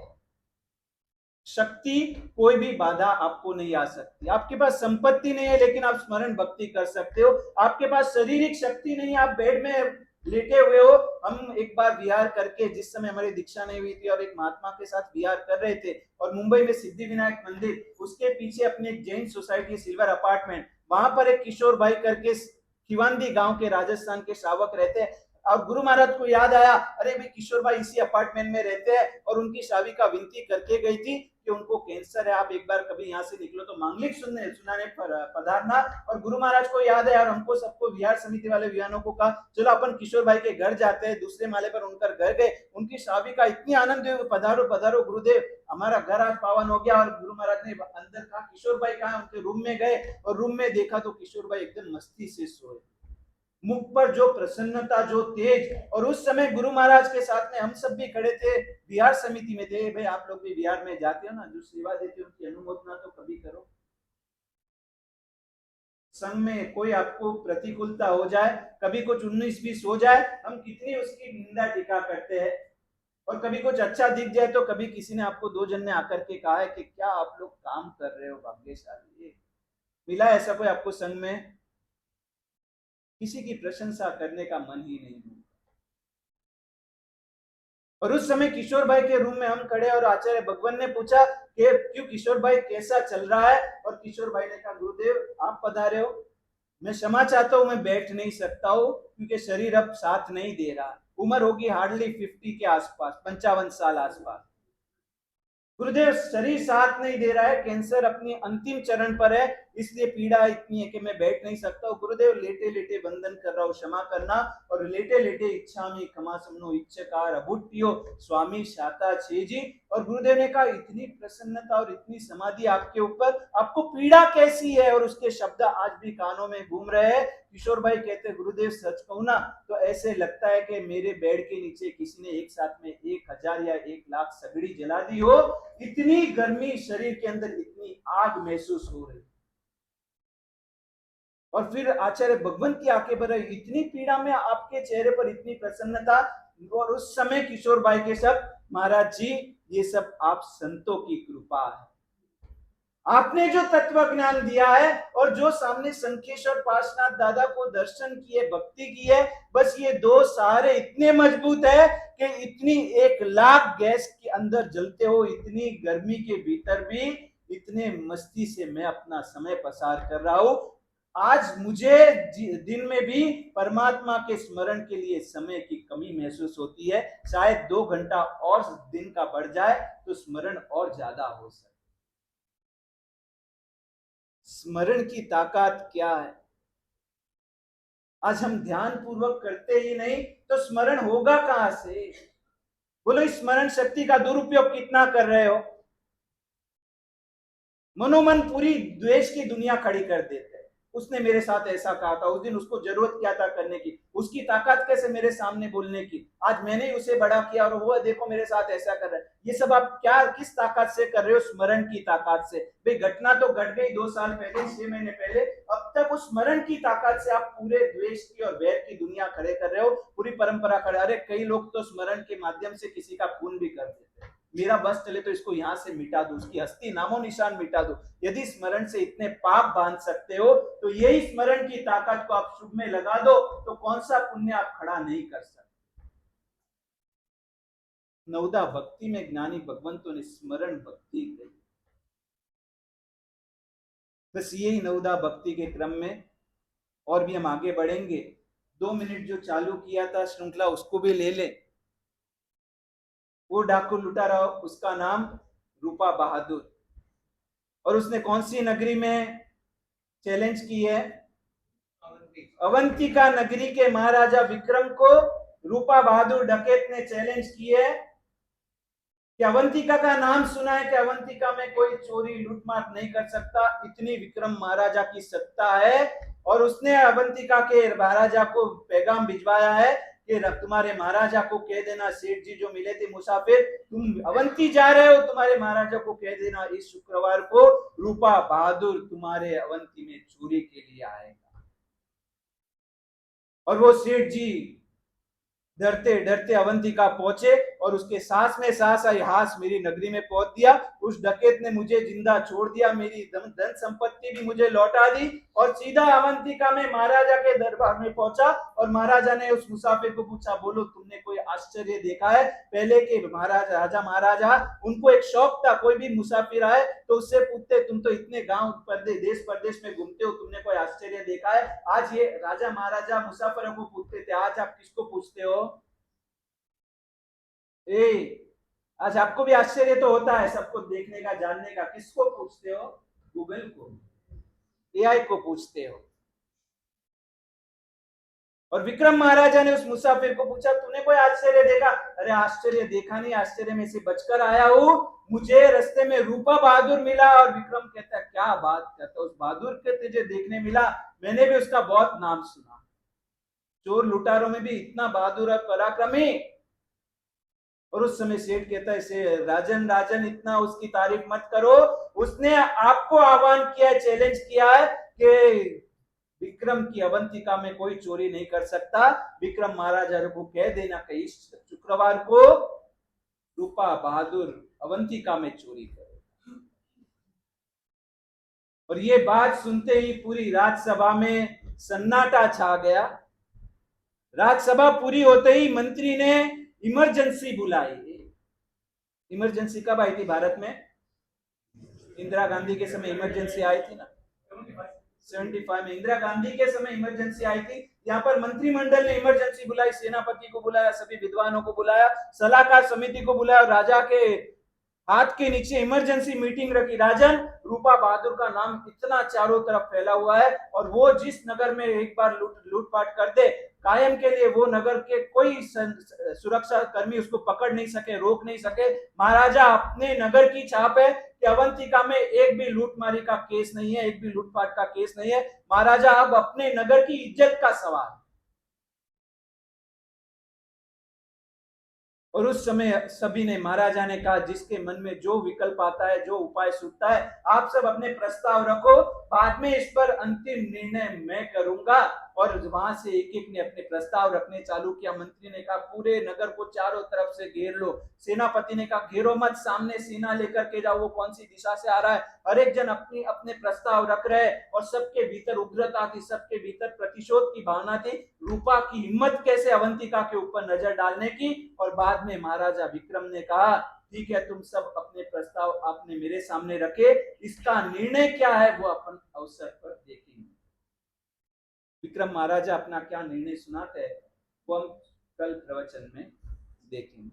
शक्ति, कोई भी बाधा आपको नहीं आ सकती। आपके पास संपत्ति नहीं है लेकिन आप स्मरण भक्ति कर सकते हो। आपके पास शारीरिक शक्ति नहीं है, आप बेड में लेटे हुए हो। हम एक बार विहार करके, जिस समय हमारी दीक्षा नहीं हुई थी और एक महात्मा के साथ विहार कर रहे थे, और मुंबई में सिद्धि विनायक मंदिर, उसके पीछे अपनी एक जैन सोसाइटी सिल्वर अपार्टमेंट, वहां पर एक किशोर भाई करके खिवांदी गांव के राजस्थान के श्रावक रहते हैं। और गुरु महाराज को याद आया, अरे भाई किशोर भाई इसी अपार्टमेंट में रहते हैं, और उनकी शाविका विनती करके गई थी कि उनको कैंसर है, आप एक बार कभी यहाँ से निकलो तो मांगलिक सुनाने पधारना। और गुरु महाराज को याद है, और हमको सबको विहार समिति वाले विहानों को कहा चलो अपन किशोर भाई के घर जाते हैं। दूसरे माले पर उनकर घर गए, उनकी शाविका इतनी आनंद हुई, पधारो पधारो गुरुदेव, हमारा घर आज पावन हो गया। और गुरु महाराज ने अंदर कहा किशोर भाई कहा, उनके रूम में गए और रूम में देखा तो किशोर भाई एकदम मस्ती से सोए, मुख पर जो प्रसन्नता, जो तेज। और उस समय गुरु महाराज के साथ में हम सब भी खड़े थे, विहार समिति में थे। भाई आप लोग भी विहार में जाते हो ना, जो सेवा देते हो उनकी अनुमोदना तो कभी करो। संघ में कोई आपको प्रतिकूलता हो जाए, कभी कुछ 19-20 हो जाए, हम कितनी उसकी निंदा टीका करते हैं। और कभी कुछ अच्छा दिख जाए तो कभी किसी ने आपको, 2 जन ने आकर के कहा है कि क्या आप लोग काम कर रहे हो भाग्यशाली। मिला ऐसा कोई आपको संघ में? किसी की प्रशंसा करने का मन ही नहीं होता। और उस समय किशोर भाई के रूम में हम खड़े, और आचार्य भगवान ने पूछा कि क्यों किशोर भाई कैसा चल रहा है? और किशोर भाई ने कहा गुरुदेव आप पधारे हो, मैं क्षमा चाहता हूं, मैं बैठ नहीं सकता हूं क्योंकि शरीर अब साथ नहीं दे रहा। उम्र होगी हार्डली 50 के आसपास, 55 साल आसपास। गुरुदेव शरीर साथ नहीं दे रहा है, कैंसर अपनी अंतिम चरण पर है, इसलिए पीड़ा इतनी है कि मैं बैठ नहीं सकता हूँ। गुरुदेव लेटे लेटे वंदन कर रहा हूँ, क्षमा करना। और लेटे लेटे इच्छा में क्षमा समनो इच्छकार अभुट्टियो स्वामी शाता छे जी। और गुरुदेव ने कहा इतनी प्रसन्नता और इतनी समाधि आपके ऊपर, आपको पीड़ा कैसी है? और उसके शब्द आज भी कानों में घूम रहे हैं। किशोर भाई कहते गुरुदेव सच कहूं ना तो ऐसे लगता है कि मेरे बेड के नीचे किसी ने एक साथ में 1000 या 1,00,000 सगड़ी जला दी हो, इतनी गर्मी शरीर के अंदर, इतनी आग महसूस हो रही। और फिर आचार्य भगवान की आंखें भर, इतनी पीड़ा में आपके चेहरे पर इतनी प्रसन्नता। और उस समय किशोर भाई के शब्द, महाराज जी ये सब आप संतों की कृपा है, आपने जो तत्व ज्ञान दिया है और जो सामने संकेश्वर पार्श्वनाथ दादा को दर्शन किए, भक्ति की है, बस ये 2 सहारे इतने मजबूत है कि इतनी 1,00,000 गैस के अंदर जलते हो, इतनी गर्मी के भीतर भी इतने मस्ती से मैं अपना समय पसार कर रहा हूं। आज मुझे दिन में भी परमात्मा के स्मरण के लिए समय की कमी महसूस होती है। शायद 2 घंटा और दिन का बढ़ जाए तो स्मरण और ज्यादा हो सके। स्मरण की ताकत क्या है? आज हम ध्यान पूर्वक करते ही नहीं तो स्मरण होगा कहां से? बोलो स्मरण शक्ति का दुरुपयोग कितना कर रहे हो? मनोमन पूरी द्वेष की दुनिया खड़ी कर देते हैं। उसने मेरे साथ ऐसा कहा था, उस दिन उसको जरूरत क्या था करने की, उसकी ताकत कैसे मेरे सामने बोलने की, आज मैंने ही उसे बड़ा किया और वो देखो मेरे साथ ऐसा कर रहा है। ये सब आप क्या, किस ताकत से कर रहे हो? स्मरण की ताकत से। भाई घटना तो घट गई 2 साल पहले, 6 महीने पहले, अब तक उस स्मरण की ताकत से आप पूरे द्वेष की और वैर की दुनिया खड़े कर रहे हो, पूरी परंपरा खड़े। अरे कई लोग तो स्मरण के माध्यम से किसी का खून भी कर देते हैं। मेरा बस चले तो इसको यहां से मिटा दो, उसकी अस्थि नामो निशान मिटा दो। यदि स्मरण से इतने पाप बांध सकते हो तो यही स्मरण की ताकत को आप शुभ में लगा दो तो कौन सा पुण्य आप खड़ा नहीं कर सकते। नवदा भक्ति में ज्ञानी भगवंतों ने स्मरण भक्ति कही। बस यही नवदा भक्ति के क्रम में और भी हम आगे बढ़ेंगे। 2 मिनट जो चालू किया था श्रृंखला उसको भी ले ले। वो डाकू लुटा रहा, उसका नाम रूपा बहादुर, और उसने कौन सी नगरी में चैलेंज की है? अवंतिका नगरी के महाराजा विक्रम को रूपा बहादुर डकैत ने चैलेंज की है कि अवंतिका का नाम सुना है कि अवंतिका में कोई चोरी लूटमार नहीं कर सकता, इतनी विक्रम महाराजा की सत्ता है। और उसने अवंतिका के महाराजा को पैगाम भिजवाया है कि तुम्हारे महाराजा को कह देना, सेठ जी जो मिले थे मुसाफिर, तुम अवंती जा रहे हो, तुम्हारे महाराजा को कह देना इस शुक्रवार को रूपा बहादुर तुम्हारे अवंती में चोरी के लिए आएगा। और वो सेठ जी डरते डरते अवंतिका पहुंचे और उसके सांस में सांस आई, हास मेरी नगरी में पहुंच दिया। उस डकैत ने मुझे जिंदा छोड़ दिया, मेरी धन संपत्ति भी मुझे लौटा दी और सीधा अवंतिका में महाराजा के दरबार में पहुंचा। और महाराजा ने उस मुसाफिर को पूछा, बोलो तुमने कोई आश्चर्य देखा है? पहले के महाराजा राजा महाराजा उनको एक शौक था, कोई भी मुसाफिर आए तो उससे पूछते, तुम तो इतने गांव देश परदेश में घूमते हो, तुमने कोई आश्चर्य देखा है? आज ये राजा महाराजा मुसाफिरों को पूछते थे, आज आप किसको पूछते हो? ए, आज आपको भी आश्चर्य तो होता है सबको देखने का, जानने का, किसको पूछते हो? गूगल को, एआई को पूछते हो। और विक्रम महाराजा ने उस मुसाफिर को पूछा, तूने कोई आश्चर्य देखा? अरे आश्चर्य देखा नहीं, आश्चर्य में से बचकर आया हूं, मुझे रास्ते में रूपा बहादुर मिला। और विक्रम कहता है, क्या बात करता, उस बहादुर के तुझे देखने मिला? मैंने भी उसका बहुत नाम सुना, चोर लुटारों में भी इतना बहादुर और पराक्रमी। और उस समय सेठ कहता है, से राजन राजन इतना उसकी तारीफ मत करो, उसने आपको आह्वान किया है, चैलेंज किया है कि विक्रम की अवंतिका में कोई चोरी नहीं कर सकता। विक्रम महाराजा को कह देना कि इस शुक्रवार को रूपा बहादुर अवंतिका में चोरी करे। और ये बात सुनते ही पूरी राज्यसभा में सन्नाटा छा गया। राज्यसभा पूरी होते ही मंत्री ने इमरजेंसी बुलाई। इमरजेंसी कब आई थी भारत में? इंदिरा गांधी के समय इमरजेंसी आई थी ना, 75 में इंदिरा गांधी के समय इमरजेंसी आई थी। यहाँ पर मंत्रिमंडल ने इमरजेंसी बुलाई, सेनापति को बुलाया, सभी विद्वानों को बुलाया, सलाहकार समिति को बुलाया, राजा के हाथ के नीचे इमरजेंसी मीटिंग रखी। राजन, रूपा बहादुर का नाम इतना चारों तरफ फैला हुआ है और वो जिस नगर में एक बार लूटपाट कर दे, कायम के लिए वो नगर के कोई सुरक्षा कर्मी उसको पकड़ नहीं सके, रोक नहीं सके। महाराजा अपने नगर की छाप है कि अवंतिका में एक भी लूटमारी का केस नहीं है, एक भी लूटपाट का केस नहीं है। महाराजा अब अपने नगर की इज्जत का सवाल। और उस समय सभी ने, महाराजा ने कहा, जिसके मन में जो विकल्प आता है, जो उपाय सूझता है, आप सब अपने प्रस्ताव रखो, बाद में इस पर अंतिम निर्णय मैं करूंगा। और वहां से एक एक ने अपने प्रस्ताव रखने चालू किया। मंत्री ने कहा, पूरे नगर को चारों तरफ से घेर लो। सेनापति ने कहा, घेरो मत, सामने सेना लेकर के जाओ, वो कौन सी दिशा से आ रहा है। हर एक जन अपनी अपने प्रस्ताव रख रहे और सबके भीतर उग्रता थी, सबके भीतर प्रतिशोध की भावना थी। रूपा की हिम्मत कैसे अवंतिका के ऊपर नजर डालने की। और बाद में महाराजा विक्रम ने कहा, ठीक है, तुम सब अपने प्रस्ताव आपने मेरे सामने रखे, इसका निर्णय क्या है वो अपन अवसर पर देखेंगे। विक्रम महाराजा अपना क्या निर्णय सुनाते हैं वो हम कल प्रवचन में देखेंगे।